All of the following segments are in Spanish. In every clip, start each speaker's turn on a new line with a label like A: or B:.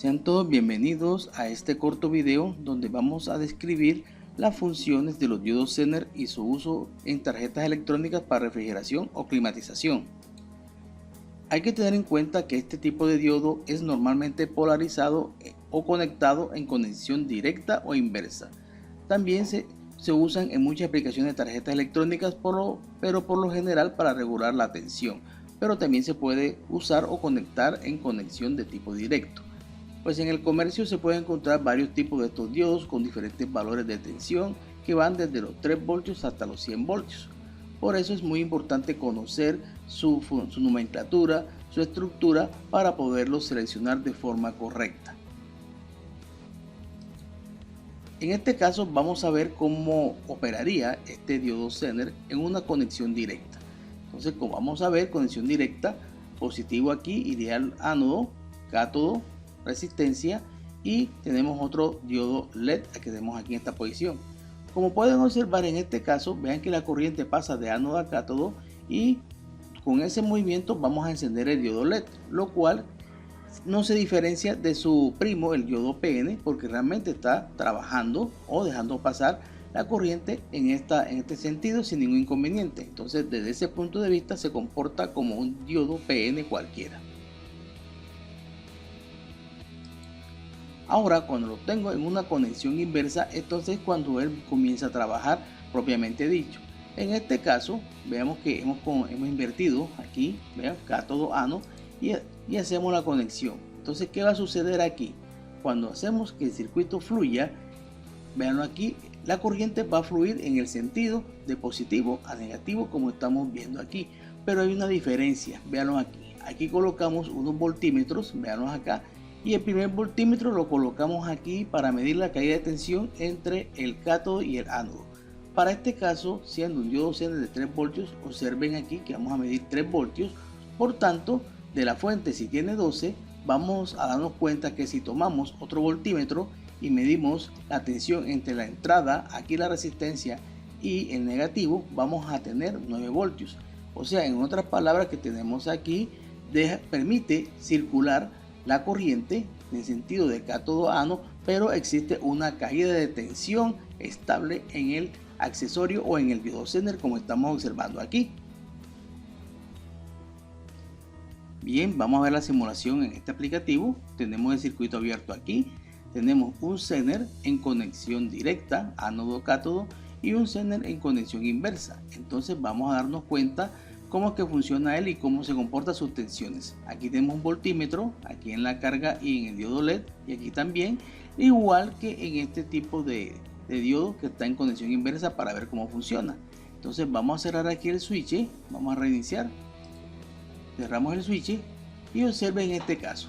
A: Sean todos bienvenidos a este corto video donde vamos a describir las funciones de los diodos Zener y su uso en tarjetas electrónicas para refrigeración o climatización. Hay que tener en cuenta que este tipo de diodo es normalmente polarizado o conectado en conexión directa o inversa. También se usan en muchas aplicaciones de tarjetas electrónicas, pero por lo general para regular la tensión, pero también se puede usar o conectar en conexión de tipo directo. Pues en el comercio se pueden encontrar varios tipos de estos diodos con diferentes valores de tensión que van desde los 3 voltios hasta los 100 voltios. Por eso es muy importante conocer su nomenclatura, su estructura para poderlos seleccionar de forma correcta. En este caso vamos a ver cómo operaría este diodo Zener en una conexión directa. Entonces, como vamos a ver, conexión directa, positivo aquí, ideal ánodo, cátodo, resistencia, y tenemos otro diodo LED que tenemos aquí en esta posición. Como pueden observar en este caso, vean que la corriente pasa de ánodo a cátodo y con ese movimiento vamos a encender el diodo LED, lo cual no se diferencia de su primo, el diodo PN, porque realmente está trabajando o dejando pasar la corriente en este sentido sin ningún inconveniente. Entonces, desde ese punto de vista se comporta como un diodo PN cualquiera. Ahora, cuando lo tengo en una conexión inversa, entonces cuando él comienza a trabajar propiamente dicho. En este caso, veamos que hemos invertido aquí, vean, cátodo ánodo, y hacemos la conexión. Entonces, ¿qué va a suceder aquí? Cuando hacemos que el circuito fluya, veanlo aquí, la corriente va a fluir en el sentido de positivo a negativo, como estamos viendo aquí. Pero hay una diferencia, veanlo aquí. Aquí colocamos unos voltímetros, veanlos acá. Y el primer voltímetro lo colocamos aquí para medir la caída de tensión entre el cátodo y el ánodo. Para este caso, siendo un diodo Zener de 3 voltios, observen aquí que vamos a medir 3 voltios. Por tanto, de la fuente, si tiene 12, vamos a darnos cuenta que si tomamos otro voltímetro y medimos la tensión entre la entrada, aquí la resistencia, y el negativo, vamos a tener 9 voltios. O sea, en otras palabras, que tenemos aquí, permite circular la corriente en el sentido de cátodo a ánodo, pero existe una caída de tensión estable en el accesorio o en el diodo Zener, como estamos observando aquí. Bien, vamos a ver la simulación en este aplicativo. Tenemos el circuito abierto aquí, tenemos un Zener en conexión directa, ánodo-cátodo, y un Zener en conexión inversa. Entonces vamos a darnos cuenta cómo es que funciona él y cómo se comporta sus tensiones. Aquí tenemos un voltímetro, aquí en la carga y en el diodo LED, y aquí también, igual que en este tipo de diodo que está en conexión inversa, para ver cómo funciona. Entonces vamos a cerrar aquí el switch, vamos a reiniciar, cerramos el switch y observen este caso.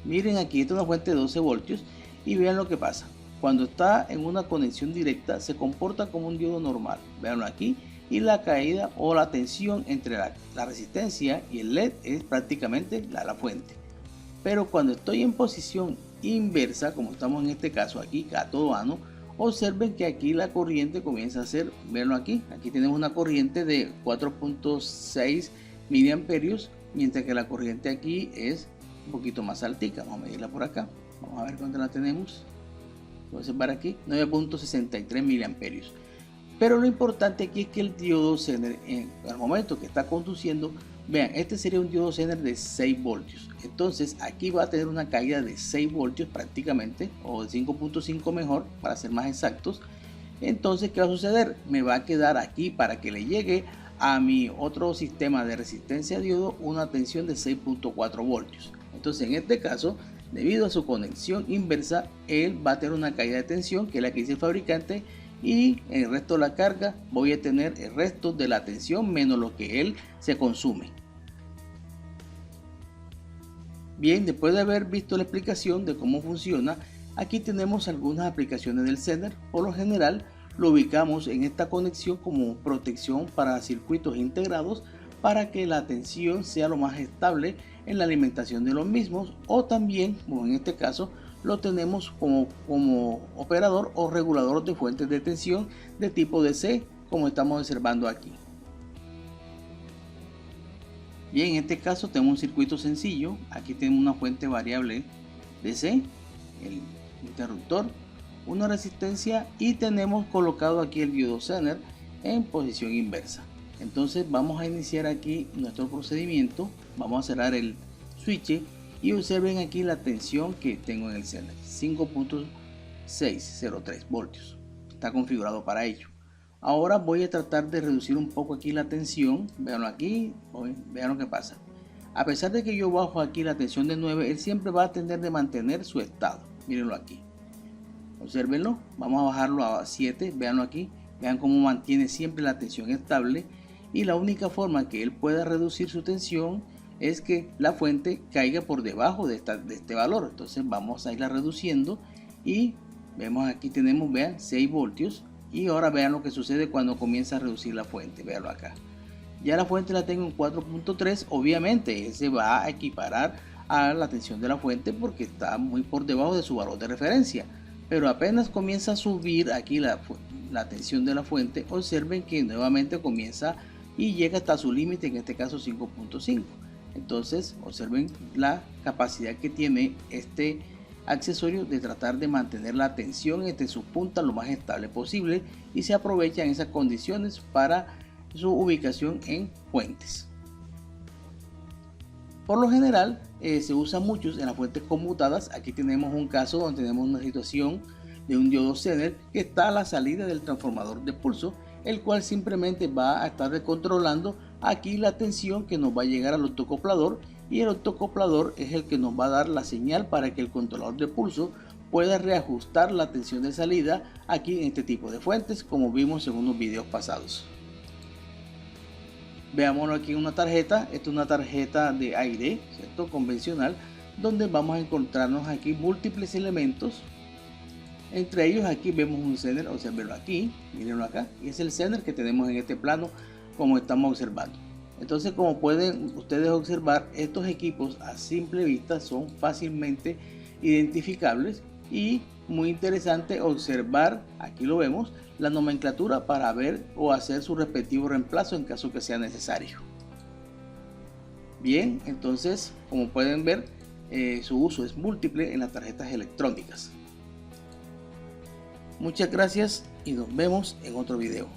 A: Miren, aquí está una fuente de 12 voltios y vean lo que pasa. Cuando está en una conexión directa se comporta como un diodo normal, veanlo aquí, y la caída o la tensión entre la resistencia y el LED es prácticamente la fuente. Pero cuando estoy en posición inversa, como estamos en este caso aquí, cátodo ánodo, observen que aquí la corriente comienza a ser, veanlo aquí, aquí tenemos una corriente de 4.6 miliamperios, mientras que la corriente aquí es un poquito más altica. Vamos a medirla por acá, vamos a ver cuánto la tenemos. Voy a observar aquí, 9.63 miliamperios. Pero lo importante aquí es que el diodo Zener, al momento que está conduciendo, vean, este sería un diodo Zener de 6 voltios. Entonces aquí va a tener una caída de 6 voltios prácticamente, o de 5.5 mejor, para ser más exactos. Entonces, ¿qué va a suceder? Me va a quedar aquí, para que le llegue a mi otro sistema de resistencia diodo, una tensión de 6.4 voltios. Entonces, en este caso, debido a su conexión inversa, él va a tener una caída de tensión, que es la que dice el fabricante, y en el resto de la carga voy a tener el resto de la tensión menos lo que él se consume. Bien, después de haber visto la explicación de cómo funciona, aquí tenemos algunas aplicaciones del Zener. Por lo general lo ubicamos en esta conexión como protección para circuitos integrados, para que la tensión sea lo más estable en la alimentación de los mismos, o también, como en este caso, lo tenemos como operador o regulador de fuentes de tensión de tipo DC, como estamos observando aquí. Bien, en este caso tenemos un circuito sencillo. Aquí tenemos una fuente variable DC el interruptor, una resistencia y tenemos colocado aquí el diodo Zener en posición inversa. Entonces vamos a iniciar aquí nuestro procedimiento, vamos a cerrar el switch y observen aquí la tensión que tengo en el Zener, 5.603 voltios, está configurado para ello. Ahora voy a tratar de reducir un poco aquí la tensión, veanlo aquí, vean lo que pasa. A pesar de que yo bajo aquí la tensión de 9, él siempre va a tender de mantener su estado, mírenlo aquí. Observenlo, vamos a bajarlo a 7, véanlo aquí, vean cómo mantiene siempre la tensión estable y la única forma que él pueda reducir su tensión es que la fuente caiga por debajo de este valor. Entonces vamos a irla reduciendo y vemos aquí tenemos, vean, 6 voltios y ahora vean lo que sucede cuando comienza a reducir la fuente, véanlo acá. Ya la fuente la tengo en 4.3, obviamente se va a equiparar a la tensión de la fuente porque está muy por debajo de su valor de referencia. Pero apenas comienza a subir aquí la tensión de la fuente, observen que nuevamente comienza y llega hasta su límite, en este caso 5.5. Entonces observen la capacidad que tiene este accesorio de tratar de mantener la tensión entre sus puntas lo más estable posible y se aprovechan esas condiciones para su ubicación en fuentes. Por lo general se usa mucho en las fuentes conmutadas. Aquí tenemos un caso donde tenemos una situación de un diodo Zener que está a la salida del transformador de pulso, el cual simplemente va a estar controlando aquí la tensión que nos va a llegar al octocoplador, y el octocoplador es el que nos va a dar la señal para que el controlador de pulso pueda reajustar la tensión de salida aquí en este tipo de fuentes, como vimos en unos videos pasados. Veámoslo aquí en una tarjeta. Esta es una tarjeta de aire, ¿cierto? Convencional, donde vamos a encontrarnos aquí múltiples elementos. Entre ellos aquí vemos un Zener, observenlo aquí, mírenlo acá, y es el Zener que tenemos en este plano como estamos observando. Entonces, como pueden ustedes observar, estos equipos a simple vista son fácilmente identificables y muy interesante observar, aquí lo vemos, la nomenclatura para ver o hacer su respectivo reemplazo en caso que sea necesario. Bien, entonces como pueden ver, su uso es múltiple en las tarjetas electrónicas. Muchas gracias y nos vemos en otro video.